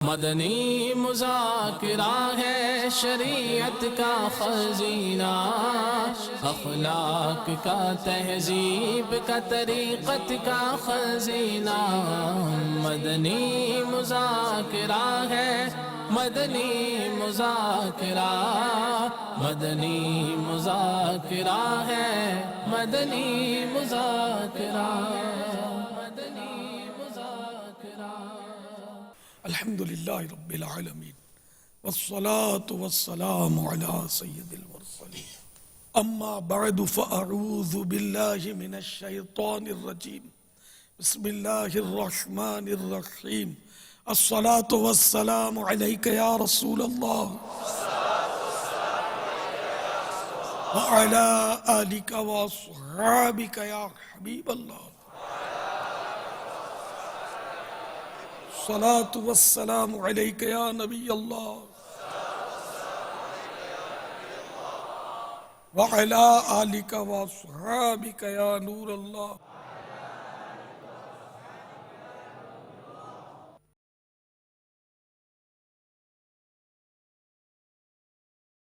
مدنی مذاکرہ ہے شریعت کا خزینہ، اخلاق کا تہذیب کا طریقت کا خزینہ۔ مدنی مذاکرہ ہے، مدنی مذاکرہ، مدنی مذاکرہ ہے، مدنی مذاکرہ، مدنی مذاکرہ۔ الحمدللہ رب العالمین والصلاة والسلام علی سید المرسلین، اما بعد فاعوذ باللہ من الشیطان الرجیم، بسم اللہ الرحمن الرحیم۔ الصلاة والسلام علیک یا رسول اللہ وعلی آلک واصحابک یا حبیب اللہ۔ الصلاة والسلام علیک یا نبی اللہ وعلی آلک واصحابک یا نور اللہ۔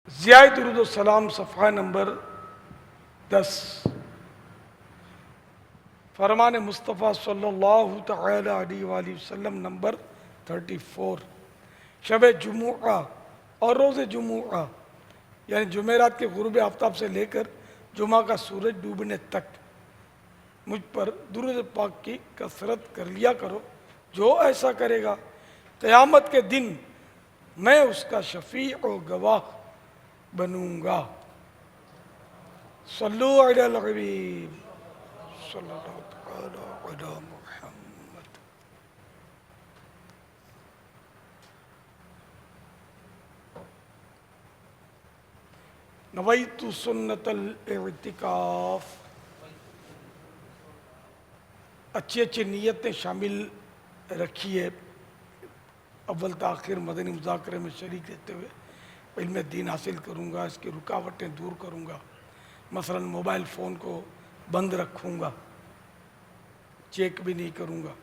ضیاء درود و سلام صفحہ نمبر 10، فرمان مصطفیٰ صلی اللہ تعالی علیہ وآلہ وسلم نمبر 34۔ شب جمعہ اور روز جمعہ یعنی جمعرات کے غروب آفتاب سے لے کر جمعہ کا سورج ڈوبنے تک مجھ پر درود پاک کی کثرت کر لیا کرو۔ جو ایسا کرے گا قیامت کے دن میں اس کا شفیع و گواہ بنوں گا۔ صلو علی الحبیب صلی اللہ تعالی علی محمد۔ نویت سنت الاعتکاف، اچھی اچھی نیتیں شامل رکھیے۔ اول تاخیر مدنی مذاکرے میں شریک رہتے ہوئے علم دین حاصل کروں گا، اس کی رکاوٹیں دور کروں گا۔ مثلا موبائل فون کو بند رکھوں گا، چیک بھی نہیں کروں گا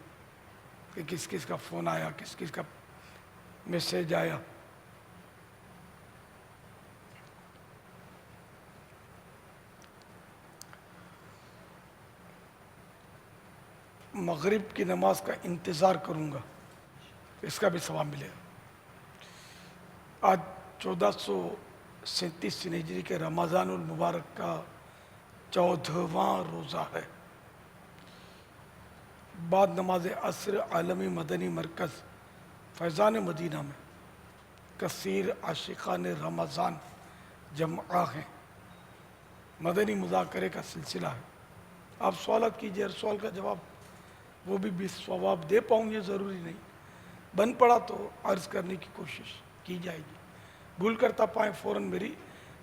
کہ کس کس کا فون آیا، کس کس کا میسیج آیا۔ مغرب کی نماز کا انتظار کروں گا، اس کا بھی ثواب ملے گا۔ آج 1437 ہجری کے رمضان المبارک کا 14واں روزہ ہے۔ بعد نماز عصر عالمی مدنی مرکز فیضان مدینہ میں کثیر عاشقان رمضان جمع ہیں۔ مدنی مذاکرے کا سلسلہ ہے۔ آپ سوالات کیجئے، ہر سوال کا جواب وہ بھی ثواب دے پاؤں یہ ضروری نہیں، بن پڑا تو عرض کرنے کی کوشش کی جائے گی۔ بھول کرتا پائیں فوراً میری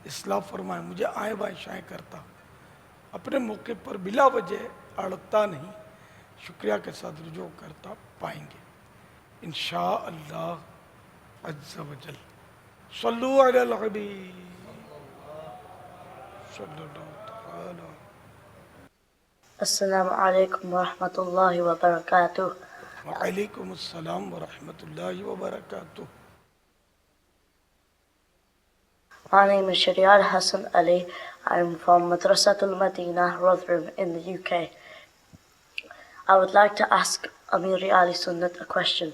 اصلاح فرمائیں، مجھے آئیں بائیں شائیں کرتا اپنے موقع پر بلا وجہ اڑتا نہیں، شکریہ کے ساتھ رجوع کرتا پائیں گے انشاءاللہ عز و جل۔ صلو علی الحبیب صلی اللہ تعالی۔ السلام علیکم ورحمۃ اللہ وبرکاتہ۔ وعلیکم السلام ورحمۃ اللہ وبرکاتہ۔ My name is Shariar Hassan Ali. I'm from Madrasatul Madinah, Rotherham in the UK. I would like to ask Amiri Ali Sunnat a question.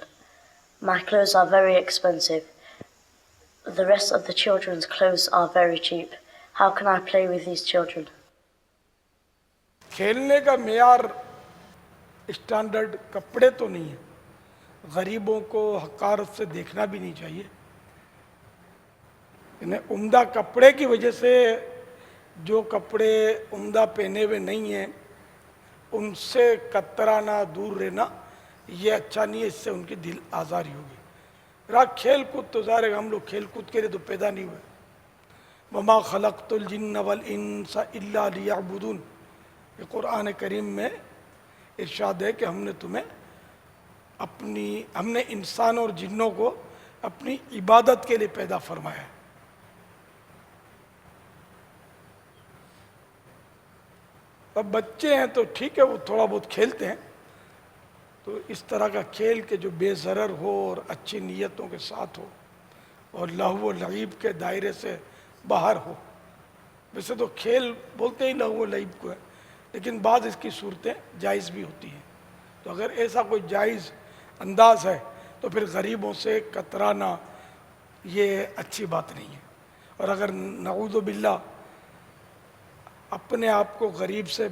My clothes are very expensive. The rest of the children's clothes are very cheap. How can I play with these children? کھیلنے کا معیار standard کپڑے تو نہیں ہے، غریبوں کو حقارت سے دیکھنا بھی نہیں چاہیے۔ انہیں عمدہ کپڑے کی وجہ سے جو کپڑے عمدہ پہنے ہوئے نہیں ہیں ان سے کترانا، دور رہنا یہ اچھا نہیں ہے، اس سے ان کی دل آزاری ہوگی۔ رہا کھیل کود تو ظاہر ہے ہم لوگ کھیل کود کے لیے تو پیدا نہیں ہوئے۔ وَمَا خَلَقْتُ الْجِنَّ وَالْإِنسَ إِلَّا لِيَعْبُدُونَ، یہ قرآن کریم میں ارشاد ہے کہ ہم نے انسان اور جنوں کو اپنی عبادت کے لیے پیدا فرمایا ہے۔ اب بچے ہیں تو ٹھیک ہے وہ تھوڑا بہت کھیلتے ہیں، تو اس طرح کا کھیل کہ جو بے ضرر ہو اور اچھی نیتوں کے ساتھ ہو اور لہو و لعب کے دائرے سے باہر ہو. ویسے تو کھیل بولتے ہی لہو و لعب کو ہے، لیکن بعض اس کی صورتیں جائز بھی ہوتی ہیں. تو اگر ایسا کوئی جائز انداز ہے تو پھر غریبوں سے کترانا یہ اچھی بات نہیں ہے. اور اگر نعوذ باللہ اپنے آپ کو غریب سے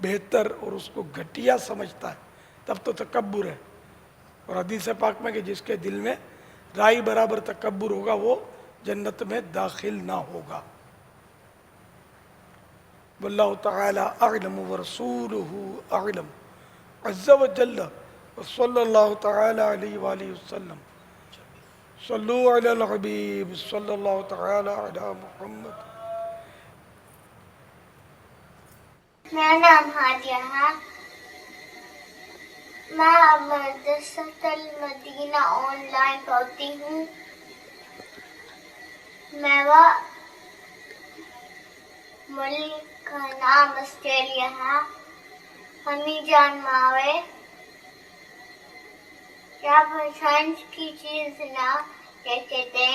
بہتر اور اس کو گھٹیا سمجھتا ہے تب تو تکبر ہے. اور حدیث پاک میں کہ جس کے دل میں رائی برابر تکبر ہوگا وہ جنت میں داخل نہ ہوگا. واللہ تعالی اعلم ورسولہ اعلم عز و جل وصلی اللہ تعالی علیہ وآلہ وسلم. صلو علی الحبیب صلی اللہ تعالی علی محمد. میرا نام ہادیہ ہے. میں اب مدرسۃ المدینہ آن لائن پڑھتی ہوں. میرا ملک کا نام آسٹریلیا ہے. امی جان مارے کیا پسند کی چیز نہ لیتے تھے.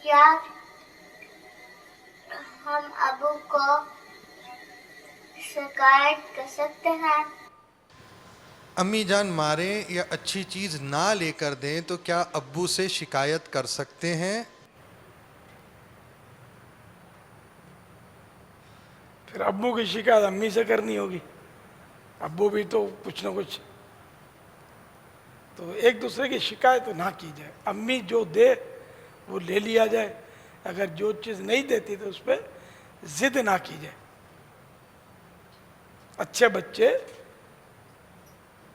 کیا ہم ابو کو شکایت کر سکتے ہیں؟ امی جان ماریں یا اچھی چیز نہ لے کر دیں تو کیا ابو سے شکایت کر سکتے ہیں؟ پھر ابو کی شکایت امی سے کرنی ہوگی. ابو بھی تو کچھ نہ کچھ، تو ایک دوسرے کی شکایت نہ کی جائے. امی جو دے وہ لے لیا جائے. اگر جو چیز نہیں دیتی تو اس پہ ضد نہ کی جائے. اچھے بچے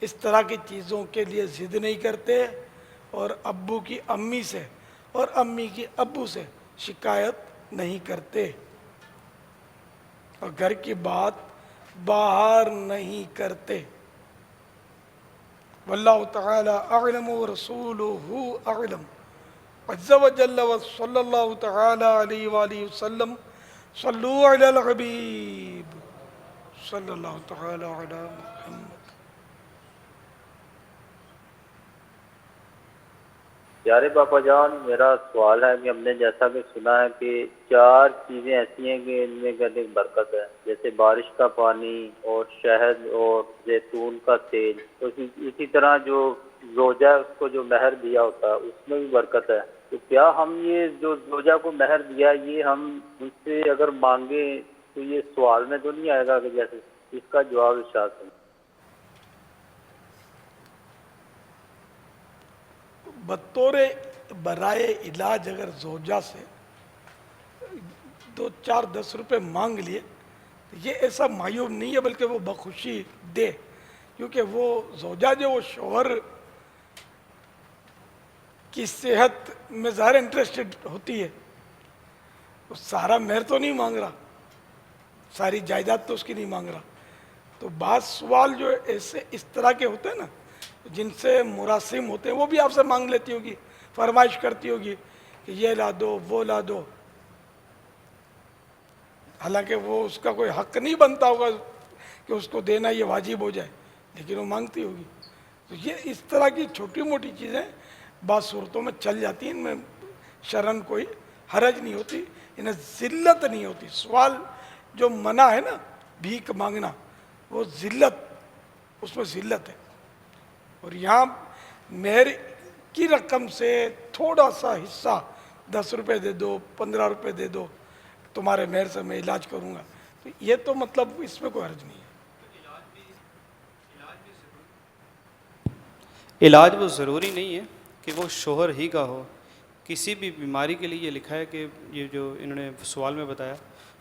اس طرح کی چیزوں کے لیے ضد نہیں کرتے اور ابو کی امی سے اور امی کی ابو سے شکایت نہیں کرتے اور گھر کی بات باہر نہیں کرتے. واللہ تعالی اعلم ورسولہ اعلم عز و جل وصلی اللہ تعالی علیہ وآلہ وسلم. صلو علی الحبیب صلی اللہ تعالی علی محمد. پیارے باپا جان، میرا سوال ہے کہ ہم نے جیسا کہ سنا ہے کہ 4 چیزیں ایسی ہیں کہ ان میں ایک برکت ہے، جیسے بارش کا پانی اور شہد اور زیتون کا تیل. تو اسی طرح جو زوجہ ہے اس کو جو مہر دیا ہوتا ہے اس میں بھی برکت ہے. تو کیا ہم یہ جو زوجہ کو مہر دیا یہ ہم ان سے اگر مانگیں تو یہ سوال میں تو نہیں آئے گا کہ جیسے اس کا جواب ارشاد کریں؟ بطور برائے علاج اگر زوجہ سے 2 4 10 روپے مانگ لیے تو یہ ایسا معیوب نہیں ہے، بلکہ وہ بخوشی دے. کیونکہ وہ زوجہ جو وہ شوہر کی صحت میں ظاہر انٹرسٹڈ ہوتی ہے. وہ سارا مہر تو نہیں مانگ رہا، ساری جائیداد تو اس کی نہیں مانگ رہا. تو بعض سوال جو ایسے اس طرح کے ہوتے ہیں نا جن سے مراسم ہوتے ہیں وہ بھی آپ سے مانگ لیتی ہوگی، فرمائش کرتی ہوگی کہ یہ لا دو وہ لا دو. حالانکہ وہ اس کا کوئی حق نہیں بنتا ہوگا کہ اس کو دینا یہ واجب ہو جائے، لیکن وہ مانگتی ہوگی. تو یہ اس طرح کی چھوٹی موٹی چیزیں بعض صورتوں میں چل جاتی ہیں. ان میں شرعاً کوئی حرج نہیں ہوتی، انہیں ذلت نہیں ہوتی. سوال جو منع ہے نا بھیک مانگنا وہ ذلت، اس میں ذلت ہے. اور یہاں مہر کی رقم سے تھوڑا سا حصہ 10 روپے دے دو 15 روپے دے دو تمہارے مہر سے میں علاج کروں گا، تو یہ تو مطلب اس میں کوئی حرج نہیں ہے. علاج وہ ضروری نہیں ہے کہ وہ شوہر ہی کا ہو. کسی بھی بیماری کے لیے یہ لکھا ہے کہ یہ جو انہوں نے سوال میں بتایا،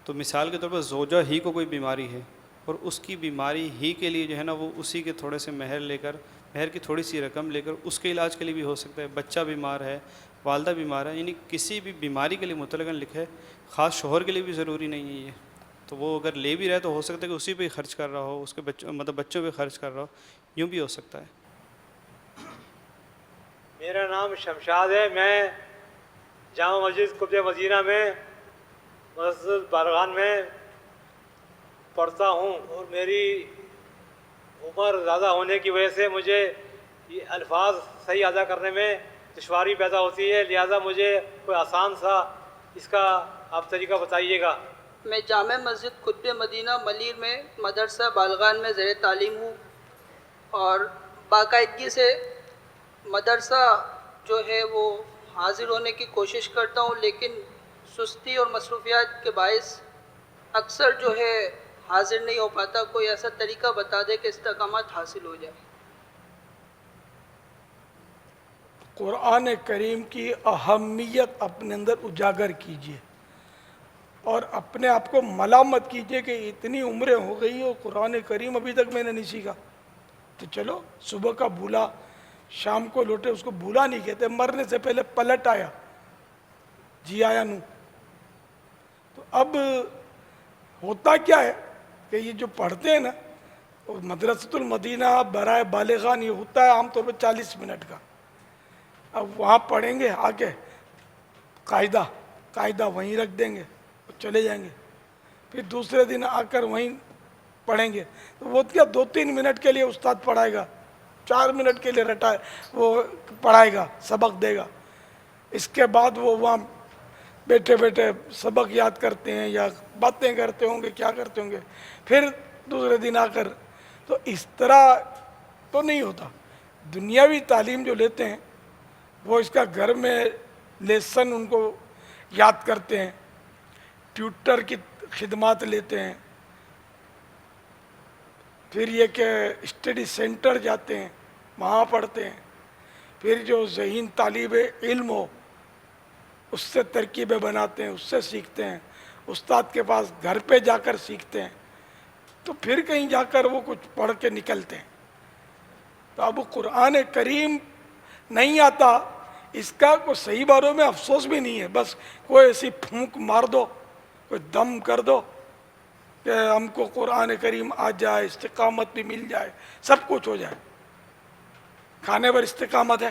تو مثال کے طور پر زوجہ ہی کو کوئی بیماری ہے اور اس کی بیماری ہی کے لیے جو ہے نا وہ اسی کے تھوڑے سے مہر لے کر، مہر کی تھوڑی سی رقم لے کر اس کے علاج کے لیے بھی ہو سکتا ہے. بچہ بیمار ہے، والدہ بیمار ہے، یعنی کسی بھی بیماری کے لیے مطلقاً لکھا ہے. خاص شوہر کے لیے بھی ضروری نہیں ہے یہ. تو وہ اگر لے بھی رہے تو ہو سکتا ہے کہ اسی پہ خرچ کر رہا ہو، اس کے بچوں پہ خرچ کر رہا ہو، یوں بھی ہو سکتا ہے. میرا نام شمشاد ہے. میں جامع مسجد قبلہ مدینہ میں مسجد بارغان میں پڑھتا ہوں اور میری عمر زیادہ ہونے کی وجہ سے مجھے یہ الفاظ صحیح ادا کرنے میں دشواری پیدا ہوتی ہے، لہٰذا مجھے کوئی آسان سا اس کا آپ طریقہ بتائیے گا۔ میں جامع مسجد قطب مدینہ ملیر میں مدرسہ بالغان میں زیر تعلیم ہوں، اور باقاعدگی سے مدرسہ جو ہے وہ حاضر ہونے کی کوشش کرتا ہوں، لیکن سستی اور مصروفیات کے باعث اکثر جو ہے حاضر نہیں ہو پاتا۔ کوئی ایسا طریقہ بتا دے کہ استقامت حاصل ہو جائے۔ قرآن کریم کی اہمیت اپنے اندر اجاگر کیجئے اور اپنے آپ کو ملامت کیجئے کہ اتنی عمریں ہو گئی اور قرآن کریم ابھی تک میں نے نہیں سیکھا۔ تو چلو صبح کا بھولا شام کو لوٹے، اس کو بھولا نہیں کہتے، مرنے سے پہلے پلٹ آیا، جی آیا نو۔ تو اب ہوتا کیا ہے کہ یہ جو پڑھتے ہیں نا مدرسۃ المدینہ برائے بالغان، یہ ہوتا ہے عام طور پہ 40 منٹ کا۔ اب وہاں پڑھیں گے آگے قاعدہ وہیں رکھ دیں گے اور چلے جائیں گے، پھر دوسرے دن آ کر وہیں پڑھیں گے۔ تو وہ کیا 2-3 منٹ کے لیے استاد پڑھائے گا، 4 منٹ کے لیے وہ پڑھائے گا، سبق دے گا۔ اس کے بعد وہ وہاں بیٹھے بیٹھے سبق یاد کرتے ہیں یا باتیں کرتے ہوں گے، کیا کرتے ہوں گے، پھر دوسرے دن آ کر۔ تو اس طرح تو نہیں ہوتا۔ دنیاوی تعلیم جو لیتے ہیں وہ اس کا گھر میں لیسن ان کو یاد کرتے ہیں، ٹیوٹر کی خدمات لیتے ہیں، پھر یہ کہ اسٹڈی سینٹر جاتے ہیں، وہاں پڑھتے ہیں، پھر جو ذہین طالب علم ہو اس سے ترکیبیں بناتے ہیں، اس سے سیکھتے ہیں، استاد کے پاس گھر پہ جا کر سیکھتے ہیں، تو پھر کہیں جا کر وہ کچھ پڑھ کے نکلتے ہیں۔ تو اب قرآن کریم نہیں آتا، اس کا کوئی صحیح باروں میں افسوس بھی نہیں ہے، بس کوئی ایسی پھونک مار دو، کوئی دم کر دو کہ ہم کو قرآن کریم آ جائے، استقامت بھی مل جائے، سب کچھ ہو جائے۔ کھانے پر استقامت ہے؟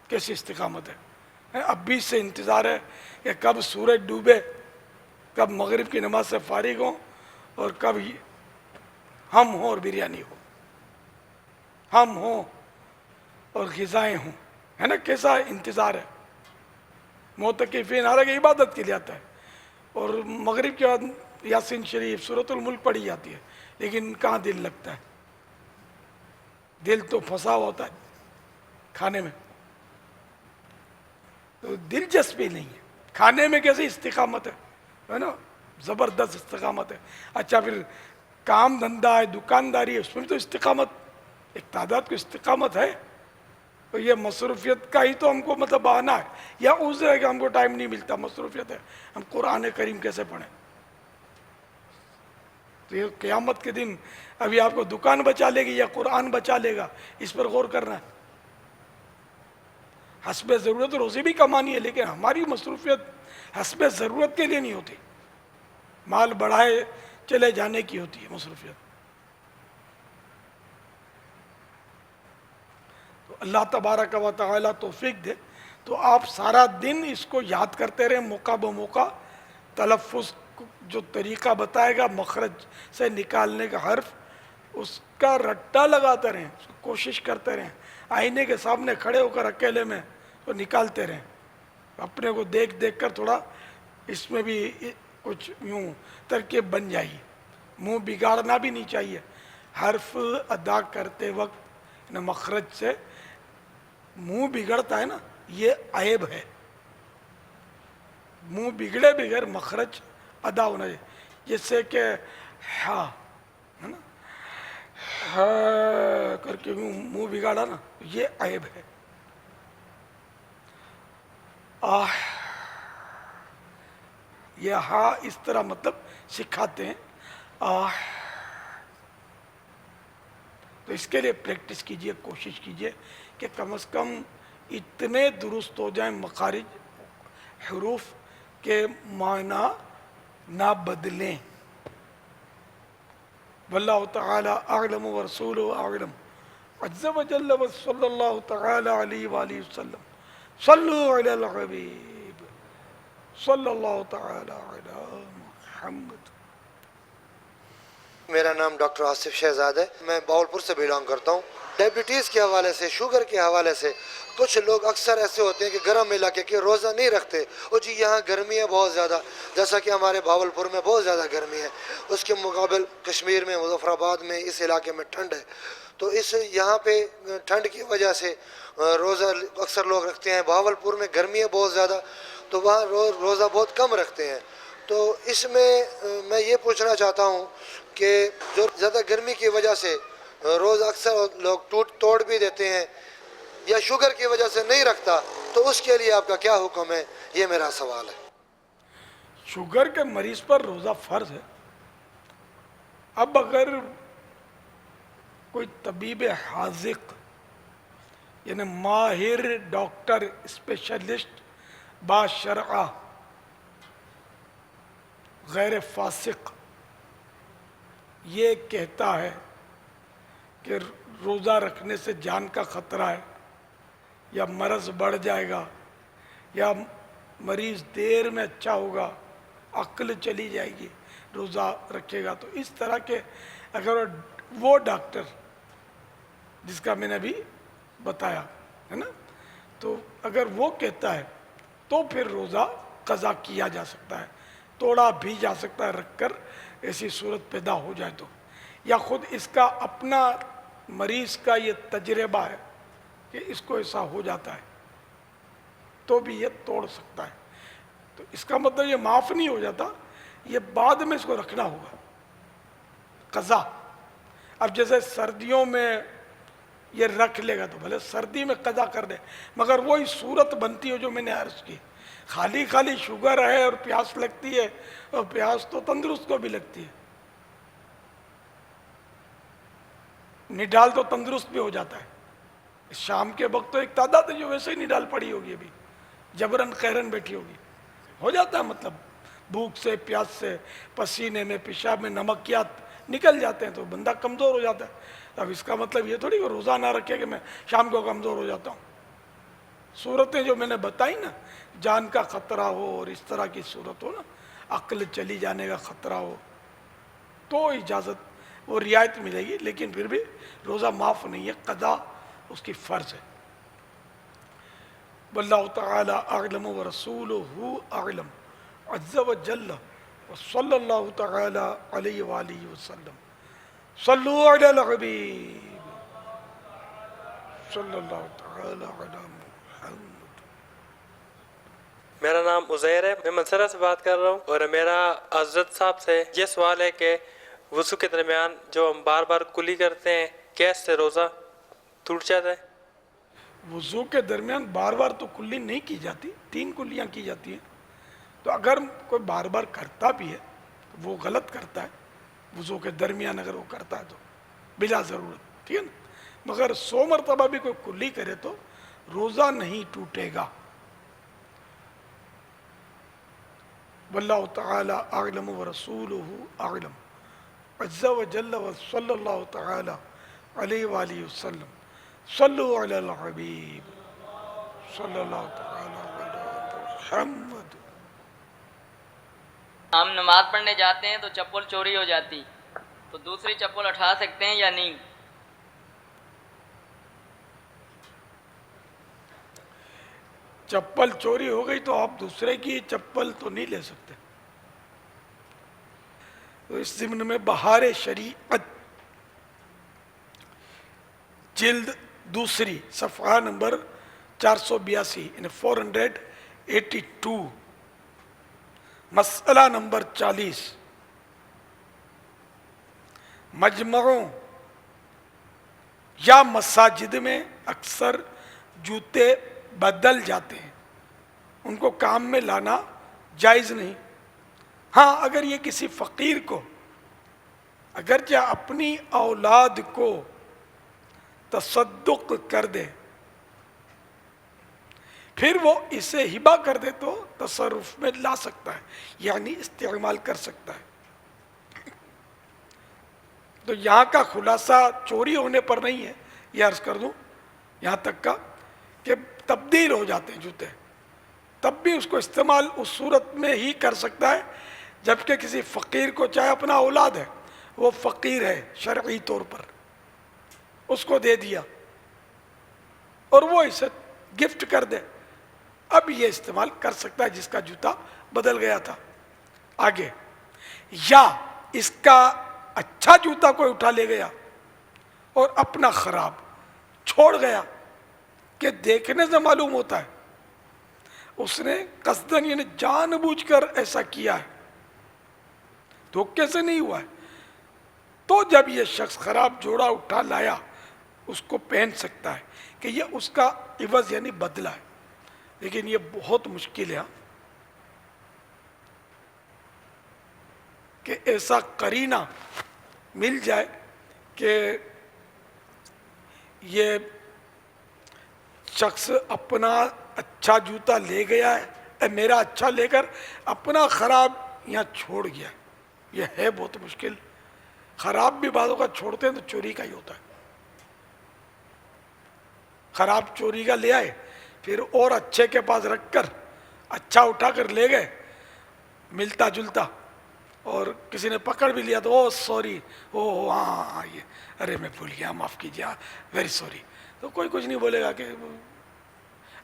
کیسی استقامت ہے؟ اب بھی سے انتظار ہے کہ کب سورج ڈوبے، کب مغرب کی نماز سے فارغ ہوں اور کب ہم ہوں اور بریانی ہو، ہم ہوں اور غذائیں ہوں، ہے نا؟ کیسا انتظار ہے۔ معتکفین حالانکہ عبادت کے لیے آتا ہے، اور مغرب کے بعد یاسین شریف سورۃ الملک پڑھی جاتی ہے، لیکن کہاں دل لگتا ہے؟ دل تو پھنسا ہوتا ہے کھانے میں، تو دلچسپی نہیں ہے۔ کھانے میں کیسی استقامت ہے نا؟ زبردست استقامت ہے۔ اچھا پھر کام دھندا ہے، دکانداری ہے، اس میں تو استقامت ایک تعداد کو استقامت ہے۔ تو یہ مصروفیت کا ہی تو ہم کو مطلب بہانا ہے، یا عذر ہے کہ ہم کو ٹائم نہیں ملتا، مصروفیت ہے، ہم قرآن کریم کیسے پڑھیں؟ تو یہ قیامت کے دن ابھی آپ کو دکان بچا لے گی یا قرآن بچا لے گا، اس پر غور کرنا ہے۔ حسب ضرورت روزی بھی کمانی ہے، لیکن ہماری مصروفیت حسب ضرورت کے لیے نہیں ہوتی، مال بڑھائے چلے جانے کی ہوتی ہے مصروفیت۔ تو اللہ تبارک و تعالی توفیق دے، تو آپ سارا دن اس کو یاد کرتے رہیں، موقع بموقع تلفظ جو طریقہ بتائے گا مخرج سے نکالنے کا حرف، اس کا رٹا لگاتے رہیں، اس کو کوشش کرتے رہیں، آئینے کے سامنے کھڑے ہو کر اکیلے میں تو نکالتے رہیں، اپنے کو دیکھ دیکھ کر تھوڑا اس میں بھی کچھ یوں ترکیب بن جائیے۔ منہ بگاڑنا بھی نہیں چاہیے، حرف ادا کرتے وقت مخرج سے منہ بگڑتا ہے نا، یہ عیب ہے۔ منہ بگڑے بغیر مخرج ادا ہونا چاہیے، جیسے کہ ہاں ہے نا، ہاں کر کے منہ بگاڑا نا، یہ عیب ہے۔ یہ ہاں اس طرح مطلب سکھاتے ہیں۔ تو اس کے لیے پریکٹس کیجئے، کوشش کیجئے کہ کم از کم اتنے درست ہو جائیں مخارج، حروف کے معنی نہ بدلیں۔ واللہ تعالی اعلم ورسولہ اعلم، عز و جل و صلی اللہ تعالی علیہ وآلہ وسلم۔ صلو علی الحبیب صلی اللہ تعالی علی محمد۔ میرا نام ڈاکٹر آصف شہزاد ہے، میں باولپور سے بلانگ کرتا ہوں۔ ڈائبٹیز کے حوالے سے، شوگر کے حوالے سے کچھ لوگ اکثر ایسے ہوتے ہیں کہ گرم علاقے کے روزہ نہیں رکھتے، اور جی یہاں گرمی ہے بہت زیادہ، جیسا کہ ہمارے باولپور میں بہت زیادہ گرمی ہے، اس کے مقابل کشمیر میں، مظفر آباد میں، اس علاقے میں ٹھنڈ ہے، تو اس یہاں پہ ٹھنڈ کی وجہ سے روزہ اکثر لوگ رکھتے ہیں۔ باولپور میں گرمی ہے بہت زیادہ، تو وہاں روزہ بہت کم رکھتے ہیں۔ تو اس میں میں یہ پوچھنا چاہتا ہوں کہ جو زیادہ گرمی کی وجہ سے روزہ اکثر لوگ توڑ بھی دیتے ہیں، یا شوگر کی وجہ سے نہیں رکھتا، تو اس کے لیے آپ کا کیا حکم ہے؟ یہ میرا سوال ہے۔ شوگر کے مریض پر روزہ فرض ہے۔ اب اگر کوئی طبیب حاذق یعنی ماہر ڈاکٹر اسپیشلسٹ باشرع غیر فاسق یہ کہتا ہے کہ روزہ رکھنے سے جان کا خطرہ ہے، یا مرض بڑھ جائے گا، یا مریض دیر میں اچھا ہوگا، عقل چلی جائے گی روزہ رکھے گا، تو اس طرح کے اگر وہ ڈاکٹر جس کا میں نے ابھی بتایا ہے نا، تو اگر وہ کہتا ہے تو پھر روزہ قضا کیا جا سکتا ہے، توڑا بھی جا سکتا ہے رکھ کر، ایسی صورت پیدا ہو جائے تو، یا خود اس کا اپنا مریض کا یہ تجربہ ہے کہ اس کو ایسا ہو جاتا ہے تو بھی یہ توڑ سکتا ہے۔ تو اس کا مطلب یہ معاف نہیں ہو جاتا، یہ بعد میں اس کو رکھنا ہوگا قضا۔ اب جیسے سردیوں میں یہ رکھ لے گا تو بھلے سردی میں قضا کر دے، مگر وہی صورت بنتی ہے جو میں نے عرض کی، خالی شوگر ہے اور پیاس لگتی ہے، اور پیاس تو تندرست کو بھی لگتی ہے، نڈال تو تندرست بھی ہو جاتا ہے۔ شام کے وقت تو ایک تعداد ہے جو ویسے ہی نڈال پڑی ہوگی، ابھی جبرن خیرن بیٹھی ہوگی، ہو جاتا ہے، مطلب بھوک سے، پیاس سے، پسینے میں، پیشاب میں نمکیات نکل جاتے ہیں تو بندہ کمزور ہو جاتا ہے۔ اب اس کا مطلب یہ تھوڑی کہ روزہ نہ رکھے کہ میں شام کو کمزور ہو جاتا ہوں۔ صورتیں جو میں نے بتائی نا، جان کا خطرہ ہو اور اس طرح کی صورت ہو نا، عقل چلی جانے کا خطرہ ہو، تو اجازت وہ رعایت ملے گی، لیکن پھر بھی روزہ معاف نہیں ہے، قضا اس کی فرض ہے۔ واللہ تعالی اعلم ورسولہ اعلم عز وجل وصلی اللہ تعالی علیہ وآلہ وسلم۔ صلو علی الحبیب صلی اللہ تعالی علی محمد۔ میرا نام عزیر ہے، میں منصرہ سے بات کر رہا ہوں، اور میرا حضرت صاحب سے یہ سوال ہے کہ وضو کے درمیان جو ہم بار بار کلی کرتے ہیں، کیا اس سے روزہ ٹوٹ جاتا ہے؟ وضو کے درمیان بار بار تو کلی نہیں کی جاتی، 3 کلیاں کی جاتی ہیں، تو اگر کوئی بار بار کرتا بھی ہے تو وہ غلط کرتا ہے، وضو کے درمیان اگر وہ کرتا ہے تو بلا ضرورت، ٹھیک ہے نا، مگر 100 مرتبہ بھی کوئی کلی کرے تو روزہ نہیں ٹوٹے گا۔ واللہ تعالی اعلم ورسولہ اعلم عز وجل وصلی اللہ تعالی علیہ وآلہ وسلم۔ صلو علی الحبیب صلی اللہ تعالی علی محمد۔ ہم نماز پڑھنے جاتے ہیں تو چپل چوری ہو جاتی، تو دوسری چپل اٹھا سکتے ہیں یا نہیں؟ چپل چوری ہو گئی تو آپ دوسرے کی چپل تو نہیں لے سکتے۔ تو اس ضمن میں بہار شریعت جلد 2 صفحہ نمبر 482 یعنی 482 مسئلہ نمبر 40، مجمعوں یا مساجد میں اکثر جوتے بدل جاتے ہیں، ان کو کام میں لانا جائز نہیں۔ ہاں اگر یہ کسی فقیر کو، اگرچہ اپنی اولاد کو تصدق کر دے، پھر وہ اسے ہبہ کر دے تو تصرف میں لا سکتا ہے، یعنی استعمال کر سکتا ہے۔ تو یہاں کا خلاصہ چوری ہونے پر نہیں ہے، یہ عرض کر دوں یہاں تک کا کہ تبدیل ہو جاتے ہیں جوتے، تب بھی اس کو استعمال اس صورت میں ہی کر سکتا ہے جبکہ کسی فقیر کو، چاہے اپنا اولاد ہے، وہ فقیر ہے شرعی طور پر، اس کو دے دیا اور وہ اسے گفٹ کر دے، اب یہ استعمال کر سکتا ہے جس کا جوتا بدل گیا تھا۔ آگے، یا اس کا اچھا جوتا کوئی اٹھا لے گیا اور اپنا خراب چھوڑ گیا، کہ دیکھنے سے معلوم ہوتا ہے اس نے قصدن یعنی جان بوجھ کر ایسا کیا ہے، دھوکے سے نہیں ہوا ہے، تو جب یہ شخص خراب جوڑا اٹھا لایا اس کو پہن سکتا ہے کہ یہ اس کا عوض یعنی بدلہ ہے۔ لیکن یہ بہت مشکل ہے کہ ایسا قرینہ مل جائے کہ یہ شخص اپنا اچھا جوتا لے گیا ہے، میرا اچھا لے کر اپنا خراب یہاں چھوڑ گیا، یہ ہے بہت مشکل۔ خراب بھی بعضوں کا چھوڑتے ہیں تو چوری کا ہی ہوتا ہے، خراب چوری کا لے آئے پھر اور اچھے کے پاس رکھ کر اچھا اٹھا کر لے گئے ملتا جلتا، اور کسی نے پکڑ بھی لیا تو او سوری، او ہاں یہ ارے میں بھول گیا، معاف کیجیے، ویری سوری، تو کوئی کچھ نہیں بولے گا، کہ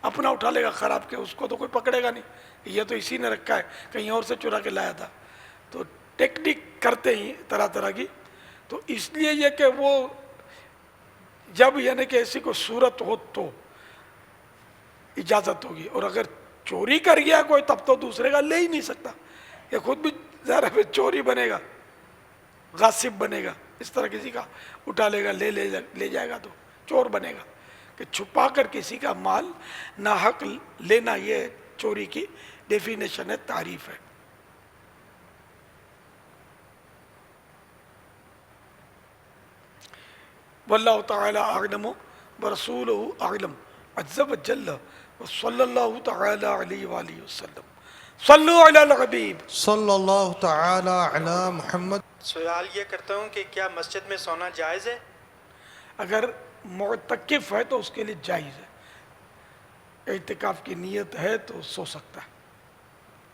اپنا اٹھا لے گا خراب کے، اس کو تو کوئی پکڑے گا نہیں، یہ تو اسی نے رکھا ہے کہیں اور سے چرا کے لایا تھا۔ تو ٹیکنیک کرتے ہی طرح طرح کی، تو اس لیے یہ کہ وہ جب یعنی کہ ایسی کوئی صورت ہو تو اجازت ہوگی، اور اگر چوری کر گیا کوئی تب تو دوسرے کا لے ہی نہیں سکتا، یہ خود بھی ظاہر ہے چوری بنے گا، غاصب بنے گا، اس طرح کسی کا اٹھا لے گا، لے جائے گا تو چور بنے گا، کہ چھپا کر کسی کا مال ناحق لینا، یہ چوری کی ڈیفینیشن ہے، تعریف ہے۔ واللہ تعالی اعلم ورسولہ اعلم عز وجل وصلی اللہ تعالی علیہ وآلہ وسلم۔ صلو علی الحبیب صلی اللہ تعالی علی محمد۔ سوال یہ کرتا ہوں کہ کیا مسجد میں سونا جائز ہے؟ اگر معتکف ہے تو اس کے لیے جائز ہے، اعتکاف کی نیت ہے تو سو سکتا ہے،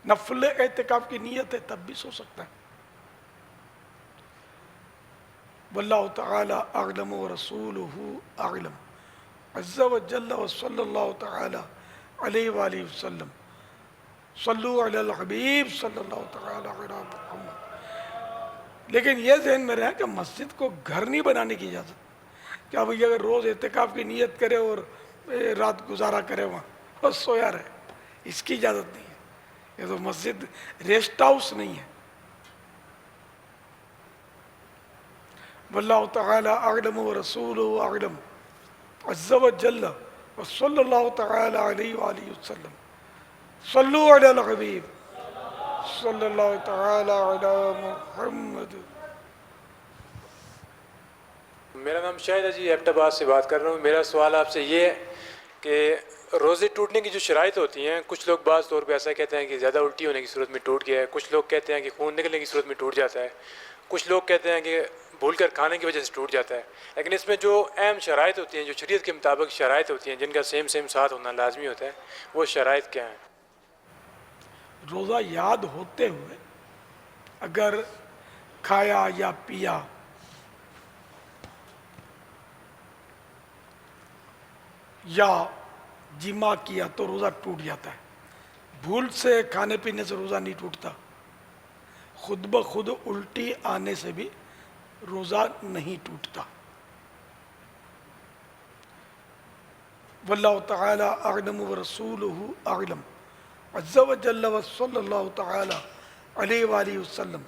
نفل اعتکاف کی نیت ہے تب بھی سو سکتا ہے۔ واللہ تعالی اعلم ورسولہ اعلم عز وجل وصلی اللہ تعالی علیہ وآلہ وسلم۔ صلو علی الحبیب صلی اللہ تعالی علی محمد۔ لیکن یہ ذہن میں رہا کہ مسجد کو گھر نہیں بنانے کی اجازت، کیا بھئی اگر روز اعتکاف کی نیت کرے اور رات گزارا کرے وہاں اور سویا رہے، اس کی اجازت نہیں ہے، یہ تو مسجد ریسٹ ہاؤس نہیں ہے۔ واللہ تعالی اعلم ورسولہ اعلم عز وجل وصلی اللہ تعالی علیہ وآلہ وسلم۔ صلو علی الحبیب صلی اللہ تعالی علی محمد۔ میرا نام شاہد ہے جی، ایبٹ آباد سے بات کر رہا ہوں۔ میرا سوال آپ سے یہ ہے کہ روزے ٹوٹنے کی جو شرائط ہوتی ہیں، کچھ لوگ بعض طور پہ ایسا کہتے ہیں کہ زیادہ الٹی ہونے کی صورت میں ٹوٹ گیا ہے، کچھ لوگ کہتے ہیں کہ خون نکلنے کی صورت میں ٹوٹ جاتا ہے، کچھ لوگ کہتے ہیں کہ بھول کر کھانے کی وجہ سے ٹوٹ جاتا ہے، لیکن اس میں جو اہم شرائط ہوتی ہیں، جو شریعت کے مطابق شرائط ہوتی ہیں، جن کا سیم ساتھ ہونا لازمی ہوتا ہے، وہ شرائط کیا ہیں؟ روزہ یاد ہوتے ہوئے اگر کھایا یا پیا یا جمع کیا تو روزہ ٹوٹ جاتا ہے۔ بھول سے کھانے پینے سے روزہ نہیں ٹوٹتا، خود بخود الٹی آنے سے بھی روزہ نہیں ٹوٹتا۔ واللہ تعالی اعلم ورسولہ اعلم عز وجل وصلی اللہ تعالی علیہ وآلہ وسلم۔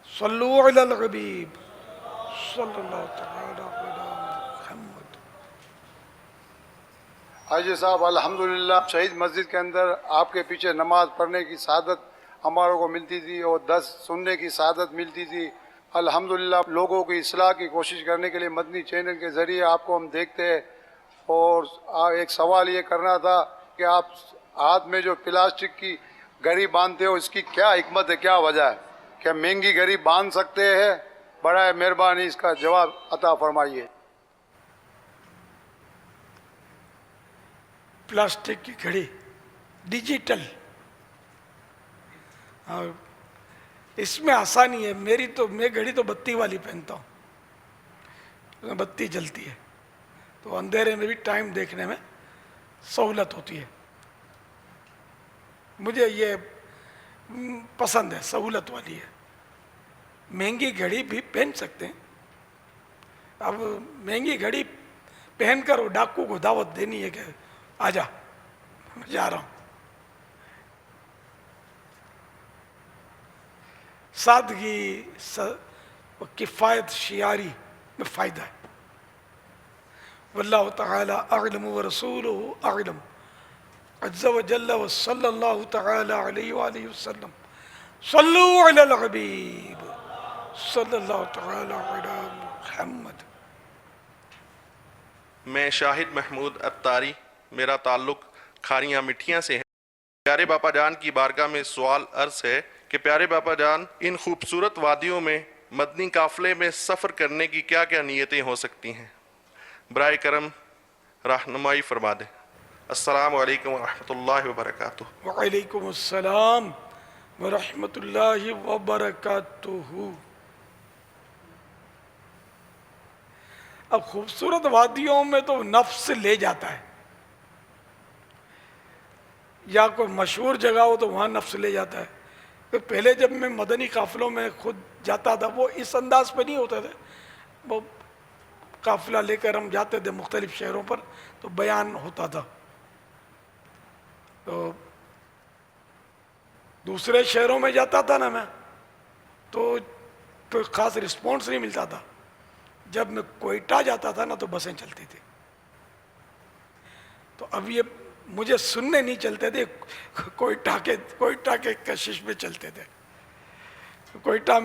صلو علی الحبیب صلی اللہ تعالی علی محمد۔ حاجی صاحب الحمدللہ شہید مسجد کے اندر آپ کے پیچھے نماز پڑھنے کی سعادت ہماروں کو ملتی تھی اور 10 سننے کی سعادت ملتی تھی۔ الحمدللہ لوگوں کی اصلاح کی کوشش کرنے کے لیے مدنی چینل کے ذریعے آپ کو ہم دیکھتے ہیں، اور ایک سوال یہ کرنا تھا کہ آپ ہاتھ میں جو پلاسٹک کی گھڑی باندھتے ہو، اس کی کیا حکمت ہے، کیا وجہ ہے؟ کیا مہنگی گھڑی باندھ سکتے ہیں؟ برائے مہربانی اس کا جواب عطا فرمائیے۔ پلاسٹک کی گھڑی ڈیجیٹل، اور اس میں آسانی ہے، میں گھڑی تو بتی والی پہنتا ہوں، اس میں بتی جلتی ہے تو اندھیرے میں بھی ٹائم دیکھنے میں سہولت ہوتی ہے. مجھے یہ پسند ہے، سہولت والی ہے. مہنگی گھڑی بھی پہن سکتے ہیں. اب مہنگی گھڑی پہن کر وہ ڈاکو کو دعوت دینی ہے کہ آجا میں جا رہا ہوں. سادگی کفایت شیاری میں فائدہ ہے. واللہ تعالی اعلم ورسولہ اعلم عز وجل وصلی اللہ تعالی علیہ وآلہ وسلم. صلو علی الحبیب صلی اللہ تعالی علی محمد. میں شاہد محمود اتاری، میرا تعلق کھاریاں مٹھیاں سے ہے. پیارے باپا جان کی بارگاہ میں سوال عرض ہے کہ پیارے باپا جان، ان خوبصورت وادیوں میں مدنی قافلے میں سفر کرنے کی کیا کیا نیتیں ہو سکتی ہیں؟ برائے کرم رہنمائی فرما دیں. السلام علیکم ورحمۃ اللہ وبرکاتہ. وعلیکم السلام ورحمۃ اللہ وبرکاتہ. اب خوبصورت وادیوں میں تو نفس لے جاتا ہے، یا کوئی مشہور جگہ ہو تو وہاں نفس لے جاتا ہے. پہلے جب میں مدنی قافلوں میں خود جاتا تھا وہ اس انداز پہ نہیں ہوتا تھا. وہ قافلہ لے کر ہم جاتے تھے مختلف شہروں پر تو بیان ہوتا تھا. تو دوسرے شہروں میں جاتا تھا نا میں تو کوئی خاص رسپانس نہیں ملتا تھا. جب میں کوئٹہ جاتا تھا نا تو بسیں چلتی تھی. تو اب یہ مجھے سننے نہیں چلتے تھے، کوئٹہ کے کشش میں چلتے تھے. کوئٹہ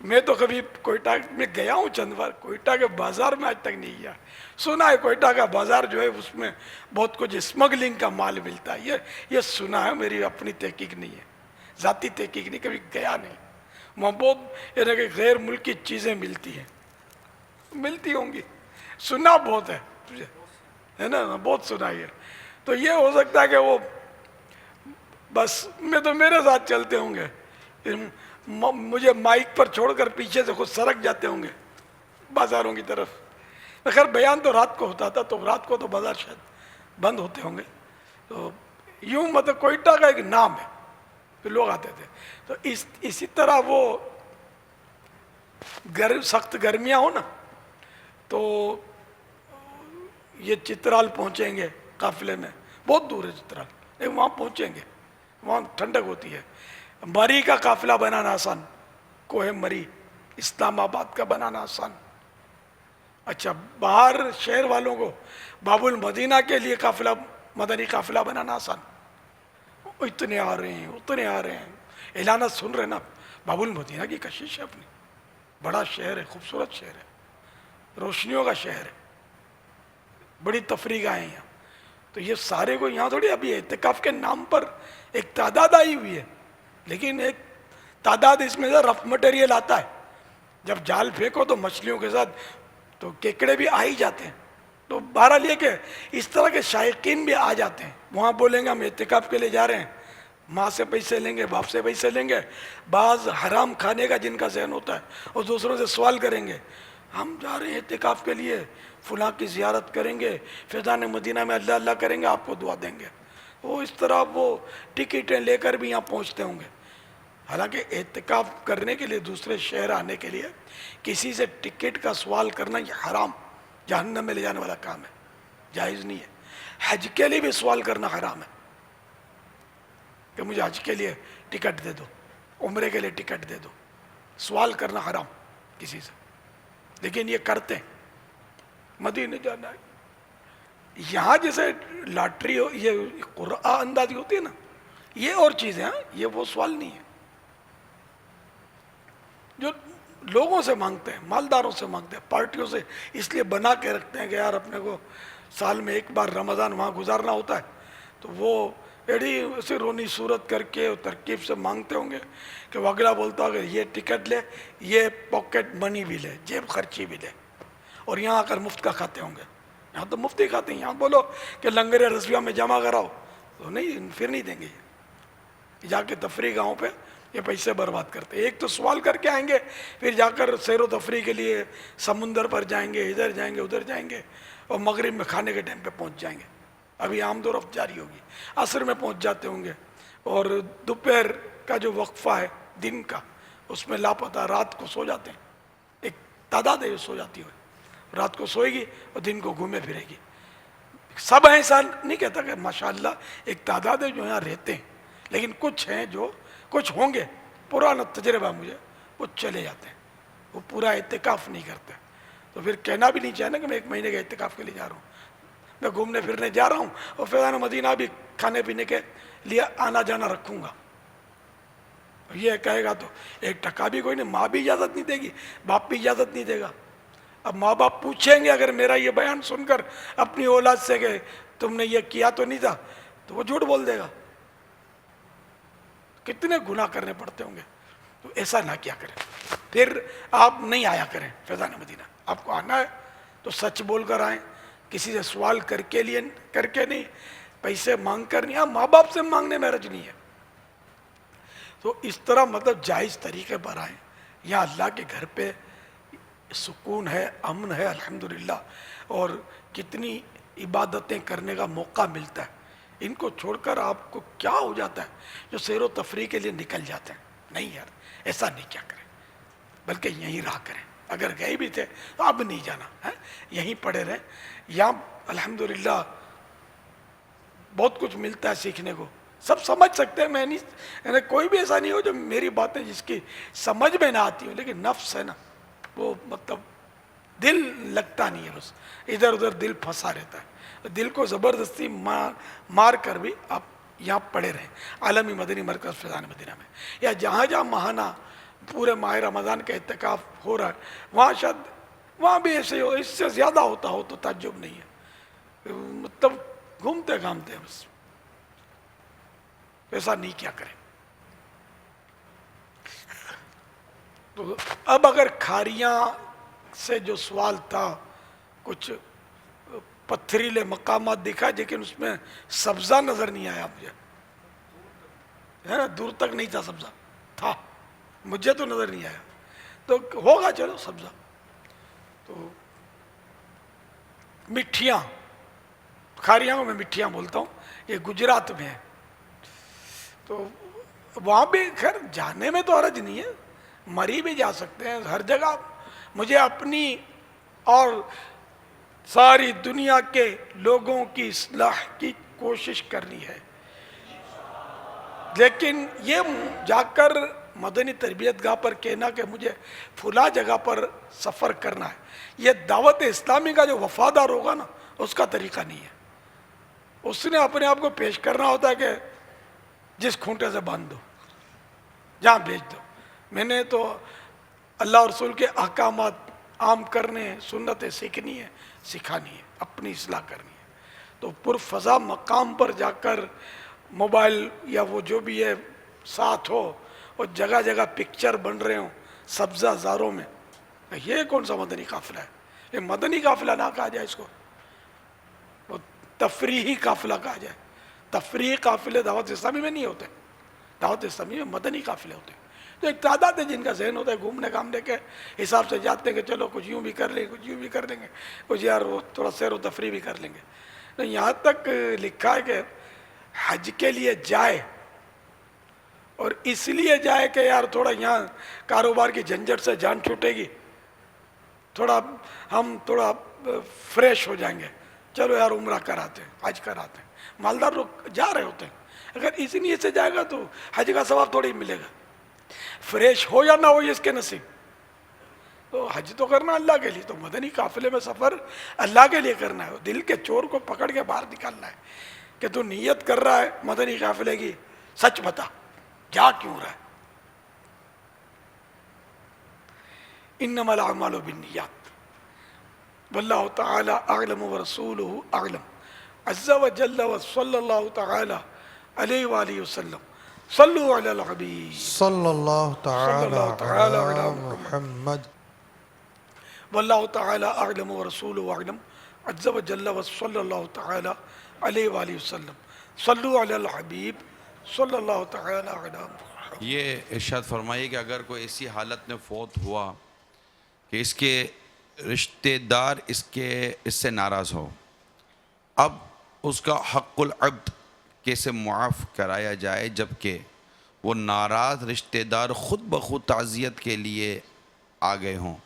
میں تو کبھی کوئٹہ میں گیا ہوں چند بار، کوئٹہ کے بازار میں آج تک نہیں گیا. سنا ہے کوئٹہ کا بازار جو ہے اس میں بہت کچھ اسمگلنگ کا مال ملتا ہے، یہ سنا ہے، میری اپنی تحقیق نہیں ہے، ذاتی تحقیق نہیں، کبھی گیا نہیں. وہاں بہت یعنی کہ غیر ملکی چیزیں ملتی ہیں، ملتی ہوں گی، سنا بہت ہے تجھے، ہے نا، بہت سنا ہے. تو یہ ہو سکتا ہے کہ وہ بس میں تو میرے ساتھ چلتے ہوں گے، مجھے مائک پر چھوڑ کر پیچھے سے خود سرک جاتے ہوں گے بازاروں کی طرف. خیر بیان تو رات کو ہوتا تھا تو رات کو تو بازار شاید بند ہوتے ہوں گے. تو یوں مطلب کوئٹہ کا ایک نام ہے، پھر لوگ آتے تھے. تو اسی طرح وہ سخت گرمیاں ہو نا تو یہ چترال پہنچیں گے قافلے میں، بہت دور ہے چترال، لیکن وہاں پہنچیں گے، وہاں ٹھنڈک ہوتی ہے. مری کا قافلہ بنانا آسان، کوہ مری اسلام آباد کا بنانا آسان. اچھا باہر شہر والوں کو باب المدینہ کے لیے قافلہ مدنی قافلہ بنانا آسان. اتنے آ رہے ہیں اتنے آ رہے ہیں، اعلانات سن رہے نا. باب المدینہ کی کشش ہے اپنی، بڑا شہر ہے، خوبصورت شہر ہے، روشنیوں کا شہر ہے، بڑی تفریح گاہیں یہاں. تو یہ سارے کو یہاں تھوڑی ابھی اعتکاف کے نام پر ایک تعداد آئی ہوئی ہے، لیکن ایک تعداد اس میں سے رف مٹیریل آتا ہے. جب جال پھینکو تو مچھلیوں کے ساتھ تو کیکڑے بھی آ ہی جاتے ہیں. تو بہرحال یہ کہ اس طرح کے شائقین بھی آ جاتے ہیں. وہاں بولیں گے ہم اعتکاف کے لیے جا رہے ہیں، ماں سے پیسے لیں گے، باپ سے پیسے لیں گے. بعض حرام کھانے کا جن کا ذہن ہوتا ہے اور دوسروں سے سوال کریں گے، ہم جا رہے ہیں اعتکاف کے لیے، فلاں کی زیارت کریں گے، فیضان مدینہ میں اللہ اللہ کریں گے، آپ کو دعا دیں گے. وہ اس طرح وہ ٹکٹیں لے کر بھی یہاں پہنچتے ہوں گے. حالانکہ اعتکاف کرنے کے لیے دوسرے شہر آنے کے لیے کسی سے ٹکٹ کا سوال کرنا یہ حرام، جہنم میں لے جانے والا کام ہے، جائز نہیں ہے. حج کے لیے بھی سوال کرنا حرام ہے کہ مجھے حج کے لیے ٹکٹ دے دو، عمرے کے لیے ٹکٹ دے دو، سوال کرنا حرام کسی سے. لیکن یہ کرتے ہیں، مدینے جانا ہے. یہاں جیسے لاٹری ہو، یہ قرعہ اندازی ہوتی ہے نا، یہ اور چیزیں ہیں، یہ وہ سوال نہیں ہے جو لوگوں سے مانگتے ہیں، مالداروں سے مانگتے ہیں، پارٹیوں سے اس لیے بنا کے رکھتے ہیں کہ یار اپنے کو سال میں ایک بار رمضان وہاں گزارنا ہوتا ہے. تو وہ ایڈی اسے رونی صورت کر کے ترکیب سے مانگتے ہوں گے کہ وہ اگلا بولتا ہوگا یہ ٹکٹ لے، یہ پاکٹ منی بھی لے، جیب خرچی بھی لے، اور یہاں آ کر مفت کا کھاتے ہوں گے. یہاں تو مفت ہی کھاتے ہیں. یہاں بولو کہ لنگر رضویہ میں جمع کراؤ تو نہیں، پھر نہیں دیں گے. جا کے تفریح گاہوں پہ یہ پیسے برباد کرتے ہیں. ایک تو سوال کر کے آئیں گے, پھر جا کر سیر و تفریح کے لیے سمندر پر جائیں گے, ادھر جائیں گے, ادھر جائیں گے, اور مغرب میں کھانے کے ٹائم پہ پہنچ جائیں گے. ابھی آمد و رفت جاری ہوگی, عصر میں پہنچ جاتے ہوں گے, اور دوپہر کا جو وقفہ ہے دن کا اس میں لاپتہ, رات کو سو جاتے ہیں. ایک تعداد ہے جو سو جاتی ہوئے, رات کو سوئے گی اور دن کو گھومے پھرے گی. سب ایسا نہیں کہتا کہ ماشاءاللہ ایک تعداد ہے جو یہاں رہتے ہیں, لیکن کچھ ہیں جو کچھ ہوں گے, پرانا تجربہ مجھے, وہ چلے جاتے ہیں, وہ پورا اعتکاف نہیں کرتے. تو پھر کہنا بھی نہیں چاہیے نا کہ میں 1 مہینے کے اعتکاف کے لیے جا رہا ہوں, میں گھومنے پھرنے جا رہا ہوں اور فیضان مدینہ بھی کھانے پینے کے لیے آنا جانا رکھوں گا. یہ کہے گا تو 1 ٹکا بھی کوئی نہیں, ماں بھی اجازت نہیں دے گی, باپ بھی اجازت نہیں دے گا. اب ماں باپ پوچھیں گے اگر میرا یہ بیان سن کر اپنی اولاد سے کہ تم نے یہ کیا تو نہیں تھا, تو وہ جھوٹ بول دے گا. کتنے گناہ کرنے پڑتے ہوں گے. تو ایسا نہ کیا کریں. پھر آپ نہیں آیا کریں فیضان مدینہ. آپ کو آنا ہے تو سچ بول کر آئیں, کسی سے سوال کر کے نہیں, پیسے مانگ کر نہیں. ماں باپ سے مانگنے میں حرج نہیں ہے. تو اس طرح مطلب جائز طریقے پر آئیں. یہاں اللہ کے گھر پہ سکون ہے, امن ہے الحمدللہ, اور کتنی عبادتیں کرنے کا موقع ملتا ہے. ان کو چھوڑ کر آپ کو کیا ہو جاتا ہے جو سیر و تفریح کے لیے نکل جاتے ہیں. نہیں یار, ایسا نہیں کیا کریں, بلکہ یہیں رہا کریں. اگر گئے بھی تھے تو اب نہیں جانا ہے, یہیں پڑے رہیں. یہاں الحمدللہ بہت کچھ ملتا ہے سیکھنے کو. سب سمجھ سکتے ہیں, میں نہیں, کوئی بھی ایسا نہیں ہو جو میری باتیں جس کی سمجھ میں نہ آتی ہو, لیکن نفس ہے نا, وہ مطلب دل لگتا نہیں ہے, بس ادھر ادھر دل پھنسا رہتا ہے. دل کو زبردستی مار کر بھی آپ یہاں پڑے رہیں. عالمی مدنی مرکز فیضان مدینہ میں, یا جہاں جہاں ماہانہ پورے ماہ رمضان کا اعتکاف ہو رہا ہے, وہاں شاید وہاں بھی ایسے ہو, اس سے زیادہ ہوتا ہو تو تعجب نہیں ہے. مطلب گھومتے گھامتے ہیں بس. ایسا نہیں کیا کریں. تو اب اگر کھاریاں سے جو سوال تھا, کچھ پتھریلے مقامات دکھا لیکن اس میں سبزہ نظر نہیں آیا مجھے, ہے نا, دور تک نہیں تھا, سبزہ تھا, مجھے تو نظر نہیں آیا. تو ہوگا چلو سبزہ. تو مٹھیاں, کھاریاں کو میں مٹھیاں بولتا ہوں, یہ گجرات میں ہے. تو وہاں بھی خیر جانے میں تو حرج نہیں ہے, مری بھی جا سکتے ہیں ہر جگہ. مجھے اپنی اور ساری دنیا کے لوگوں کی اصلاح کی کوشش کرنی ہے, لیکن یہ جا کر مدنی تربیت گاہ پر کہنا کہ مجھے فلاں جگہ پر سفر کرنا ہے, یہ دعوت اسلامی کا جو وفادار ہوگا نا, اس کا طریقہ نہیں ہے. اس نے اپنے آپ کو پیش کرنا ہوتا ہے کہ جس کھونٹے سے باندھ دو, جہاں بھیج دو. میں نے تو اللہ اور رسول کے احکامات عام کرنے, سنتیں سیکھنی ہے, سکھانی ہے, اپنی اصلاح کرنی ہے. تو پرفضا مقام پر جا کر موبائل یا وہ جو بھی ہے ساتھ ہو, اور جگہ جگہ پکچر بن رہے ہوں سبزہ زاروں میں, یہ کون سا مدنی قافلہ ہے؟ یہ مدنی قافلہ نہ کہا جائے اس کو, وہ تفریحی قافلہ کہا جائے. تفریحی قافلے دعوت اسلامی میں نہیں ہوتے, دعوت اسلامی میں مدنی قافلے ہوتے ہیں. تو ایک تعداد ہے جن کا ذہن ہوتا ہے گھومنے گھامنے کے حساب سے جاتے ہیں کہ چلو کچھ یوں بھی کر لیں گے, کچھ یوں بھی کر لیں گے, کچھ یار وہ تھوڑا سیر و تفریح بھی کر لیں گے. تو یہاں تک لکھا ہے کہ حج کے لیے جائے اور اس لیے جائے کہ یار تھوڑا یہاں کاروبار کی جھنجھٹ سے جان چھوٹے گی, ہم تھوڑا فریش ہو جائیں گے, چلو یار عمرہ کراتے ہیں, حج کراتے ہیں. مالدار لوگ جا رہے ہوتے ہیں. اگر اسی نیت سے جائے گا تو حج کا ثواب تھوڑی ملے گا. فریش ہو یا نہ ہو یہ اس کے نصیب. تو حج تو کرنا اللہ کے لیے, تو مدنی قافلے میں سفر اللہ کے لیے کرنا ہے. دل کے چور کو پکڑ کے باہر نکالنا ہے کہ تو نیت کر رہا ہے مدنی قافلے کی, سچ بتا جا کیوں رہا ہے. انما الاعمال بالنیات واللہ تعالی اعلم ورسولہ اعلم عز وجل وصلی اللہ تعالی علیہ وآلہ وسلم. صلو علی الحبیب صلی اللہ تعالی علی محمد. واللہ تعالی اعلم ورسولہ اعلم عز وجل وصلی اللہ تعالی علیہ وآلہ وسلم. صلو علی الحبیب صلی اللہ تعالی علی محمد. یہ ارشاد فرمائیے کہ اگر کوئی ایسی حالت میں فوت ہوا کہ اس کے رشتہ دار اس سے ناراض ہو، اب اس کا حق العبد کیسے معاف کرایا جائے جبکہ وہ ناراض رشتہ دار خود بخود تعزیت کے لیے آ گئے ہوں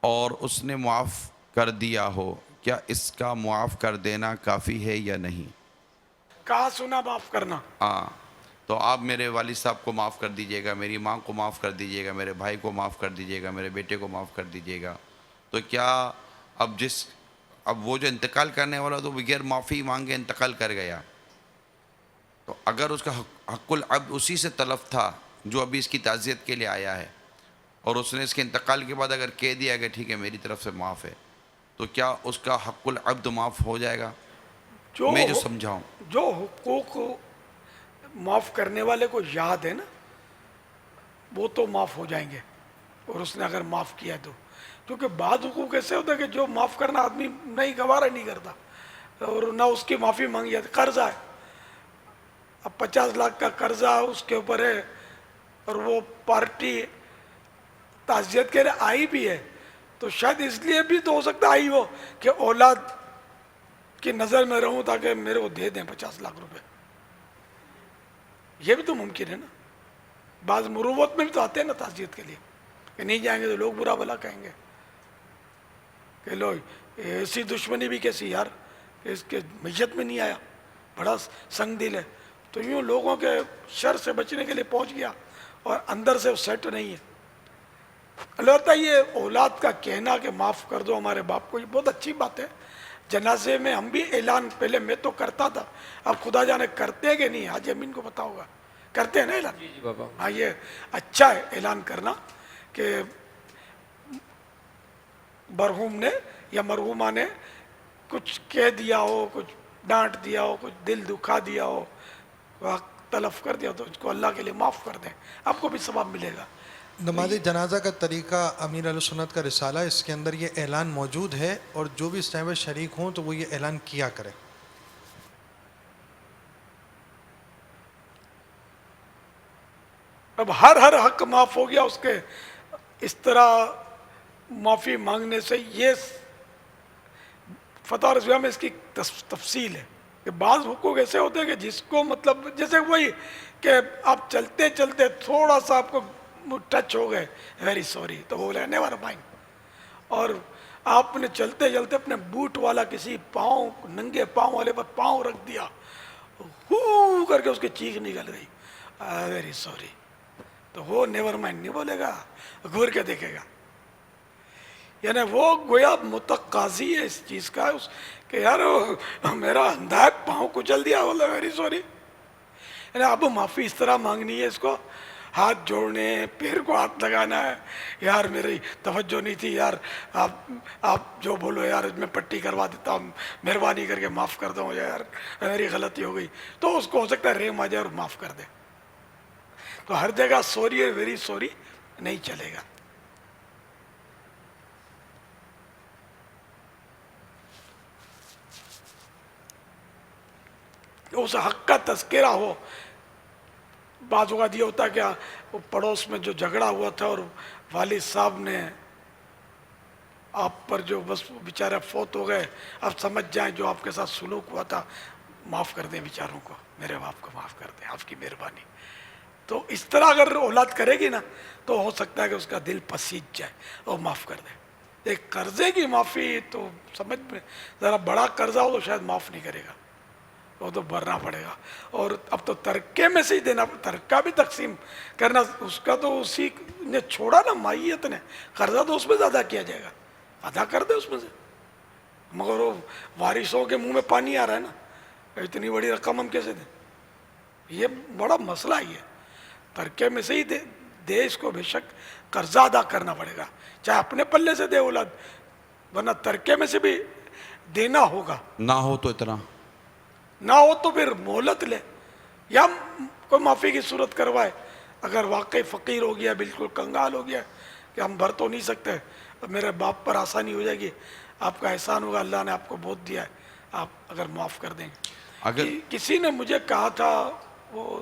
اور اس نے معاف کر دیا ہو؟ کیا اس کا معاف کر دینا کافی ہے یا نہیں؟ کہاں سنا معاف کرنا؟ ہاں، تو آپ میرے والد صاحب کو معاف کر دیجئے گا، میری ماں کو معاف کر دیجئے گا، میرے بھائی کو معاف کر دیجئے گا، میرے بیٹے کو معاف کر دیجئے گا، تو کیا اب وہ جو انتقال کرنے والا تو بغیر معافی مانگے انتقال کر گیا، تو اگر اس کا حق العبد اسی سے طلب تھا جو ابھی اس کی تعزیت کے لیے آیا ہے، اور اس نے اس کے انتقال کے بعد اگر کہہ دیا کہ ٹھیک ہے میری طرف سے معاف ہے، تو کیا اس کا حق العبد معاف ہو جائے گا؟ میں جو سمجھاؤں، جو حقوق معاف کرنے والے کو یاد ہے نا وہ تو معاف ہو جائیں گے، اور اس نے اگر معاف کیا تو، کیونکہ بعض حقوق ایسے ہوتا ہے کہ جو معاف کرنا آدمی نہیں گوارا نہیں کرتا اور نہ اس کی معافی مانگی جاتی. قرضہ ہے، اب 50 لاکھ کا قرضہ اس کے اوپر ہے اور وہ پارٹی تعزیت کے لیے آئی بھی ہے، تو شاید اس لیے بھی تو ہو سکتا آئی ہو کہ اولاد کی نظر میں رہوں تاکہ میرے کو دے دیں 50 لاکھ روپے. یہ بھی تو ممکن ہے نا. بعض مروت میں بھی تو آتے ہیں نا تعزیت کے لیے کہ نہیں جائیں گے تو لوگ برا بھلا کہیں گے کہ لو ایسی دشمنی بھی کیسی یار کہ اس کے میت میں نہیں آیا، بڑا سنگ دل ہے. تو یوں لوگوں کے شر سے بچنے کے لیے پہنچ گیا اور اندر سے وہ سیٹ نہیں ہے. البتہ یہ اولاد کا کہنا کہ معاف کر دو ہمارے باپ کو، یہ بہت اچھی بات ہے. جنازے میں ہم بھی اعلان، پہلے میں تو کرتا تھا، اب خدا جانے کرتے کہ نہیں، حاجی امین کو پتا ہوگا، کرتے ہیں نا اعلان؟ جی بابا. ہاں، یہ اچھا ہے اعلان کرنا کہ مرحوم نے یا مرحومہ نے کچھ کہہ دیا ہو، کچھ ڈانٹ دیا ہو، کچھ دل دکھا دیا ہو، حق تلف کر دیا تو اس کو اللہ کے لیے معاف کر دیں، آپ کو بھی ثواب ملے گا. نماز جنازہ کا طریقہ امیر اہل سنت کا رسالہ، اس کے اندر یہ اعلان موجود ہے، اور جو بھی اس ٹائم میں شریک ہوں تو وہ یہ اعلان کیا کرے. اب ہر حق معاف ہو گیا اس کے، اس طرح معافی مانگنے سے یہ فتح رضویہ میں اس کی تفصیل ہے کہ بعض حقوق ایسے ہوتے ہیں کہ جس کو مطلب جیسے وہی کہ آپ چلتے چلتے تھوڑا سا آپ کو ٹچ ہو گئے، ویری سوری، تو وہ بولے نیور مائنڈ. اور آپ نے چلتے چلتے اپنے بوٹ والا کسی پاؤں، ننگے پاؤں والے پر پاؤں رکھ دیا، ہو کر کے اس کی چیخ نکل گئی، ویری سوری، تو وہ نیور مائنڈ نہیں بولے گا، گھور کے دیکھے گا. یعنی وہ گویا متقاضی ہے اس چیز کا کہ یار میرا اندھا پاؤں کچل دیا، بولا ویری سوری. یعنی اب معافی اس طرح مانگنی ہے، اس کو ہاتھ جوڑنے، پیر کو ہاتھ لگانا ہے، یار میری توجہ نہیں تھی یار، آپ جو بولو یار میں پٹی کروا دیتا ہوں، مہربانی کر کے معاف کر دو یار، میری غلطی ہو گئی، تو اس کو ہو سکتا ہے رحم آ جائے اور معاف کر دے. تو ہر جگہ سوری اور ویری سوری نہیں چلے گا. اس حق کا تذکرہ ہو. بعض اوقات یہ ہوتا ہے کہ وہ پڑوس میں جو جھگڑا ہوا تھا اور والد صاحب نے آپ پر جو بس بیچارے فوت ہو گئے، اب سمجھ جائیں جو آپ کے ساتھ سلوک ہوا تھا، معاف کر دیں بیچاروں کو، میرے باپ کو معاف کر دیں، آپ کی مہربانی. تو اس طرح اگر اولاد کرے گی نا تو ہو سکتا ہے کہ اس کا دل پسیج جائے اور معاف کر دے. ایک قرضے کی معافی تو سمجھ میں ذرا بڑا قرضہ ہو تو شاید معاف نہیں کرے گا، وہ تو بھرنا پڑے گا. اور اب تو ترکے میں سے ہی دینا، ترکہ بھی تقسیم کرنا، اس کا تو اسی نے چھوڑا نا مائیت نے، قرضہ تو اس میں زیادہ کیا جائے گا، ادا کر دے اس میں سے. مگر وہ وارثوں کے منہ میں پانی آ رہا ہے نا، اتنی بڑی رقم ہم کیسے دیں؟ یہ بڑا مسئلہ ہی ہے. ترکے میں سے ہی دے اس کو، بے شک قرضہ ادا کرنا پڑے گا، چاہے اپنے پلے سے دے اولاد، ورنہ ترکے میں سے بھی دینا ہوگا. نہ ہو تو اتنا، نہ ہو تو پھر مہلت لے یا کوئی معافی کی صورت کروائے. اگر واقعی فقیر ہو گیا، بالکل کنگال ہو گیا کہ ہم بھر تو نہیں سکتے، میرے باپ پر آسانی ہو جائے گی، آپ کا احسان ہوگا، اللہ نے آپ کو بہت دیا ہے، آپ اگر معاف کر دیں گے. کسی نے مجھے کہا تھا، وہ